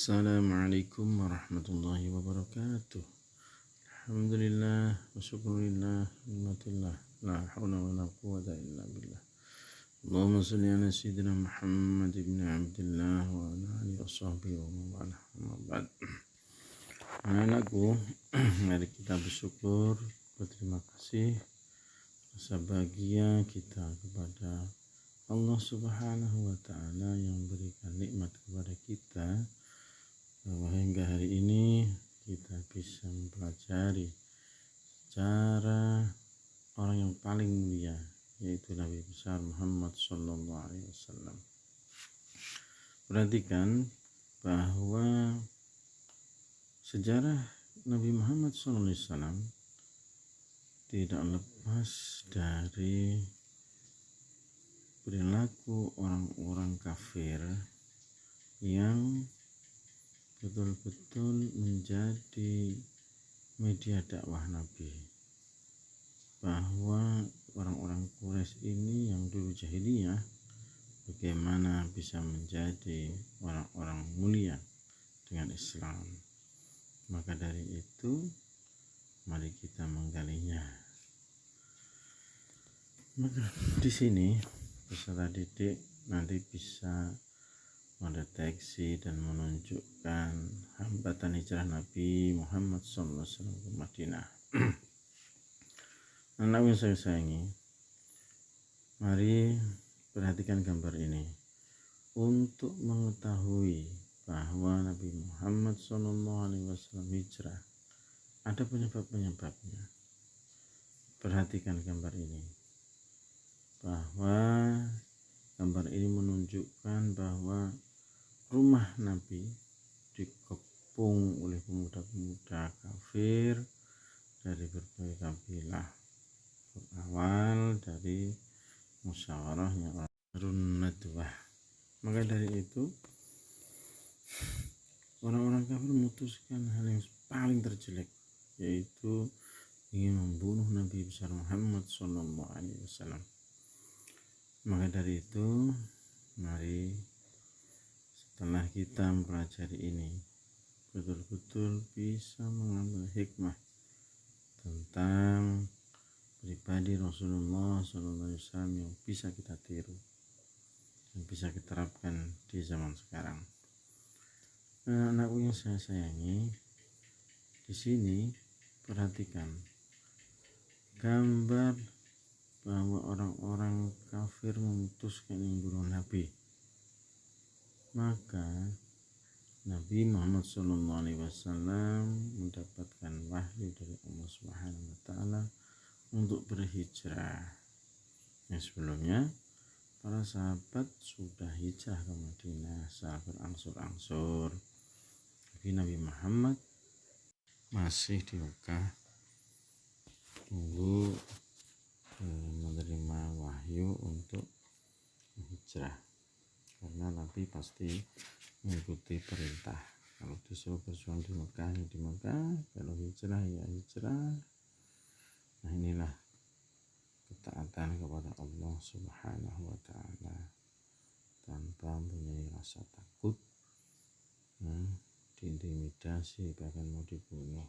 Assalamualaikum warahmatullahi wabarakatuh. Alhamdulillah wa syukurillah nikmatillah la haula wa la quwwata illa billah. Allahumma shalli ala sayyidina Muhammad ibn Abdullah wa ala alihi wa sahbihi wa man wala. Anak-anakku, mari kita bersyukur, berterima kasih, rasa bahagia kita kepada Allah Subhanahu wa Ta'ala yang berikan nikmat kepada kita bahwa hingga hari ini kita bisa mempelajari cara orang yang paling mulia, yaitu Nabi besar Muhammad Sallallahu Alaihi Wasallam. Perhatikan bahwa sejarah Nabi Muhammad Sallallahu Alaihi Wasallam tidak lepas dari perilaku orang-orang kafir yang betul-betul menjadi media dakwah Nabi, bahwa orang-orang Quraisy ini yang dulu jahiliyah bagaimana bisa menjadi orang-orang mulia dengan Islam. Maka dari itu mari kita menggalinya. Maka di sini peserta didik nanti bisa mendeteksi dan menunjukkan hambatan hijrah Nabi Muhammad SAW ke Madinah. Anak yang saya sayangi, mari perhatikan gambar ini untuk mengetahui bahwa Nabi Muhammad SAW hijrah. Ada penyebab-penyebabnya. Perhatikan gambar ini, bahwa gambar ini menunjukkan bahwa rumah Nabi dikepung oleh pemuda-pemuda kafir dari berbagai kabilah, berawal dari musyawarahnya Harun Nadwah. Maka dari itu orang-orang kafir memutuskan hal yang paling terjelek, yaitu ingin membunuh Nabi besar Muhammad SAW. Maka dari itu mari setelah kita mempelajari ini betul-betul bisa mengambil hikmah tentang pribadi Rasulullah SAW yang bisa kita tiru, yang bisa kita terapkan di zaman sekarang. Anakku yang saya sayangi, di sini perhatikan gambar bahwa orang-orang kafir memutuskan membunuh Nabi. Maka Nabi Muhammad SAW mendapatkan wahyu dari Allah Subhanahu wa Ta'ala untuk berhijrah. Yang sebelumnya para sahabat sudah hijrah ke Madinah secara berangsur-angsur, tapi Nabi Muhammad masih di Mekah tunggu menerima wahyu untuk hijrah, karena Nabi pasti mengikuti perintah. Kalau disuruh berjuang di Mekah ya di Mekah, kalau hijrah ya hijrah. Nah, inilah ketaatan kepada Allah Subhanahu wa Ta'ala tanpa mempunyai rasa takut, diintimidasi, bahkan mau dibunuh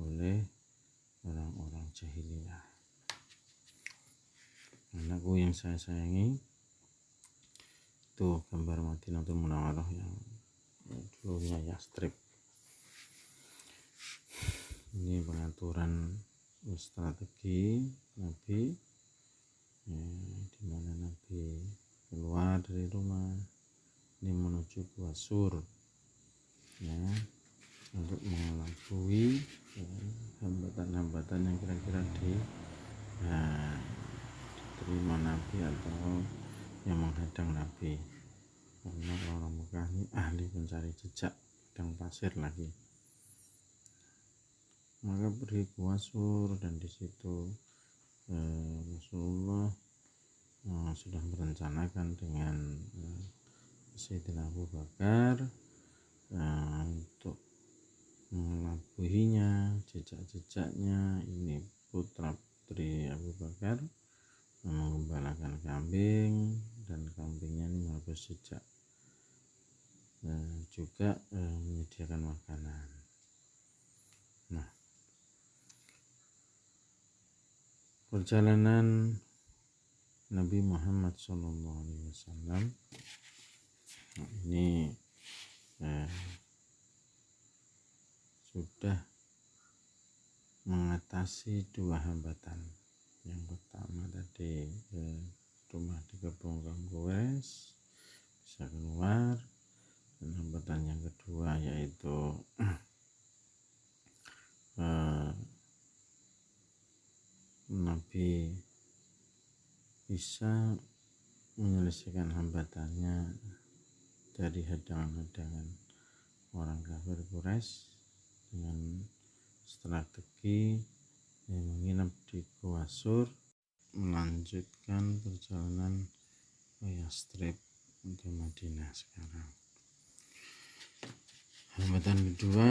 oleh orang-orang jahiliyah. Anakku yang saya sayangi, itu gambar Madinatul Munawwarah yang dulunya Yastrib. Ini pengaturan strategi Nabi, di mana Nabi keluar dari rumah ini menuju Gua Sur, untuk mengelabui hambatan-hambatan yang kira-kira diterima Nabi atau yang menghadang Nabi, karena orang Mekah ini ahli mencari jejak padang pasir lagi. Maka pergi ke Gua Sur, dan di situ Rasulullah sudah merencanakan dengan Sayyidina Abu Bakar untuk mengelabuhinya, jejak-jejaknya. Ini putra putri Abu Bakar mengembalakan kambing, dan kambingnya ini harus jejak juga menyediakan makanan. Nah, perjalanan Nabi Muhammad SAW ini sudah mengatasi dua hambatan. Yang pertama tadi rumah dikepung kaum Quraisy bisa keluar, dan hambatan yang kedua yaitu Nabi bisa menyelesaikan hambatannya dari hadangan-hadangan orang kafir Quraisy dengan strategi yang menginap di Gua Sur, melanjutkan perjalanan ke Yastrib untuk Madinah sekarang. Hambatan kedua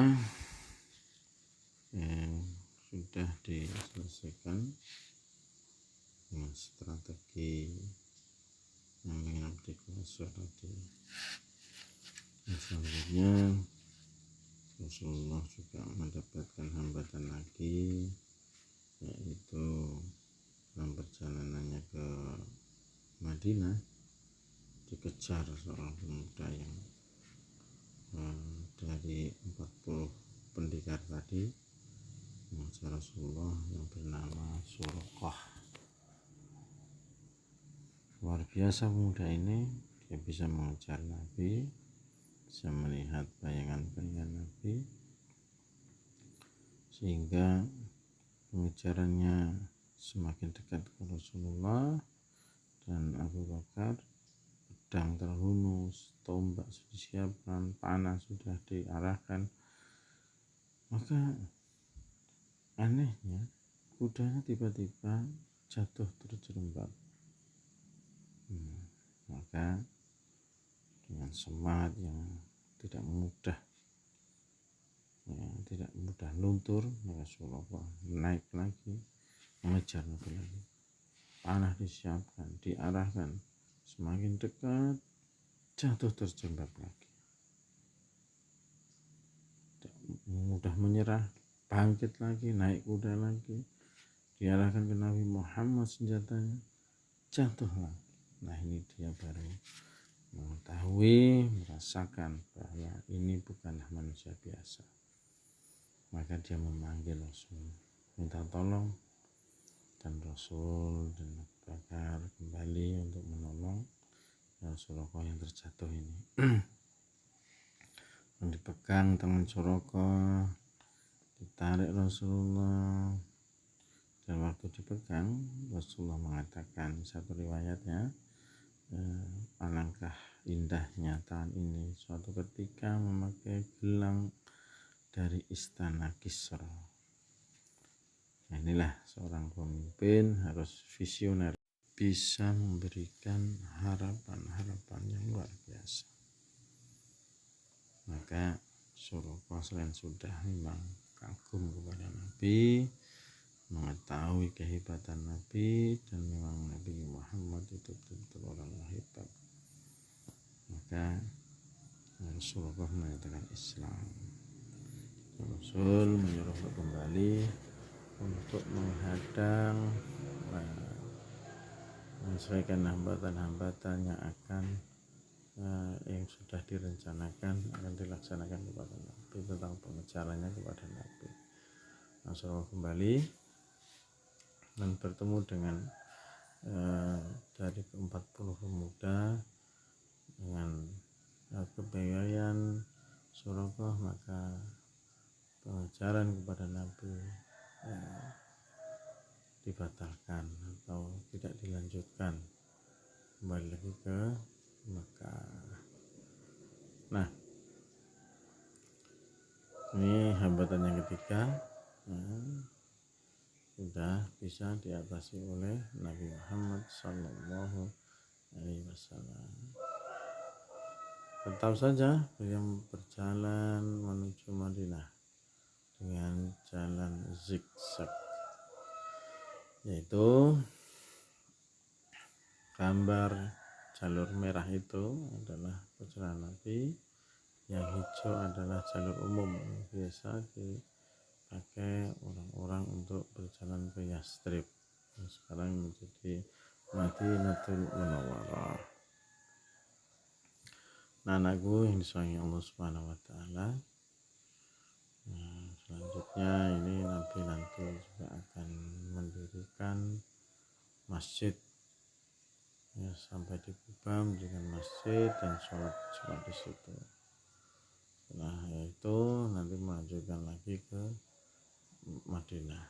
sudah diselesaikan dengan strategi yang menginap di Gua Sur tadi. Selanjutnya Rasulullah juga mendapatkan hambatan lagi, yaitu dalam perjalanannya ke Madinah dikejar seorang pemuda yang dari 40 pendekar tadi mengejar Rasulullah yang bernama Suraqah. Luar biasa pemuda ini, dia bisa mengejar Nabi, bisa melihat bayangan-bayangan Nabi, sehingga pengejarannya semakin dekat ke Rasulullah. Dan Abu Bakar, pedang terhunus, tombak sudah disiapkan, panah sudah diarahkan. Maka anehnya kudanya tiba-tiba jatuh terjerembab. Maka dengan semangat yang tidak mudah luntur, Rasulullah naik lagi mengejar Nabi lagi. Panah disiapkan, diarahkan, semakin dekat jatuh terjerembab lagi. Tidak mudah menyerah, bangkit lagi, naik kuda lagi, diarahkan ke Nabi Muhammad senjatanya, jatuh lagi. Nah, ini dia baru mengetahui, merasakan bahwa ini bukanlah manusia biasa. Maka dia memanggil Rasul, minta tolong, dan Rasul dan Abu Bakar kembali untuk menolong Rasulullah yang terjatuh ini. Yang dipegang tangan Rasulullah, ditarik Rasulullah, dan waktu dipegang Rasulullah mengatakan, satu riwayatnya, alangkah indahnya tangan ini suatu ketika memakai gelang dari istana Kisra. Nah, inilah seorang pemimpin harus visioner, bisa memberikan harapan-harapan yang luar biasa. Maka Suraqah selain sudah memang kagum kepada Nabi, mengetahui kehebatan Nabi, dan memang Nabi Muhammad itu betul-betul orang yang hebat, maka Rasulullah menyatakan Islam. Rasul menyuruh kembali untuk menghadang, menyesuaikan hambatan-hambatan yang akan yang sudah direncanakan akan dilaksanakan kepada Nabi, tentang pengejarannya kepada Nabi. Rasulullah kembali dan bertemu dengan dari 40 pemuda dengan kebiayaan Suraqah, maka pengejaran kepada Nabi dibatalkan atau tidak dilanjutkan, kembali lagi ke Mekah. Nah, ini hambatan yang ketiga sudah bisa diatasi oleh Nabi Muhammad Sallallahu Alaihi Wasallam. Tetap saja beliau berjalan menuju Madinah dengan jalan zigzag, yaitu gambar jalur merah itu adalah perjalanan Nabi, yang hijau adalah jalur umum yang biasa dipakai orang-orang untuk berjalan ke Yastrib yang sekarang menjadi Madinatul Munawwarah. Nah, anakku yang disayangi Allah Subhanahu wa taala. Nah, selanjutnya ini Nabi nanti juga akan mendirikan masjid ya, sampai di Kuba mendirikan masjid dan sholat di situ. Setelah itu nanti melanjutkan lagi ke Madinah.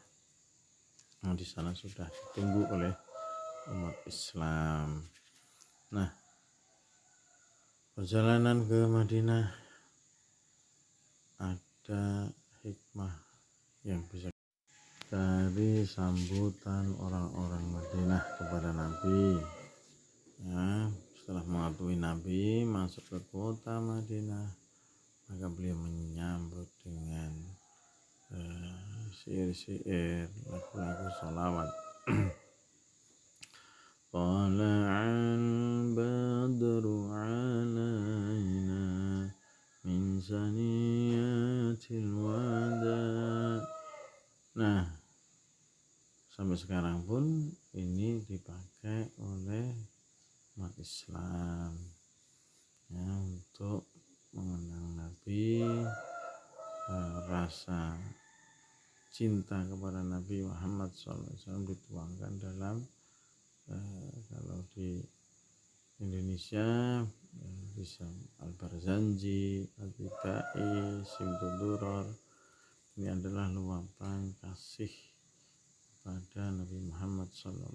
Nah, di sana sudah ditunggu oleh umat Islam. Nah, perjalanan ke Madinah ada hikmah yang bisa dari sambutan orang-orang Madinah kepada Nabi. Ya, setelah mengetahui Nabi masuk ke kota Madinah, maka beliau menyambut dengan syair-syair, lagu-lagu sholawat. Tala'al badru alaina min saniyatil wada. Nah, sampai sekarang pun ini dipakai oleh umat Islam ya, untuk mengenang Nabi, rasa cinta kepada Nabi Muhammad SAW dituangkan dalam kalau di Indonesia bisa Al-Barzanji, Al-Bidai, Simtuduror. Ini adalah luapan kasih pada Nabi Muhammad SAW.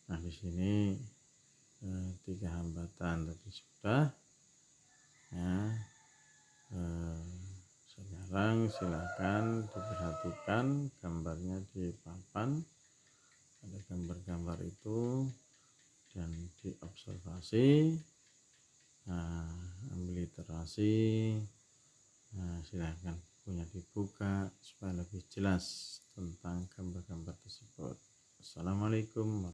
Nah, di sini 3 hambatan tadi sudah ya. Sekarang silakan diperhatikan gambarnya di papan, ada gambar-gambar itu dan diobservasi. Ambil literasi. Silakan punya dibuka supaya lebih jelas tentang gambar-gambar tersebut. Assalamualaikum.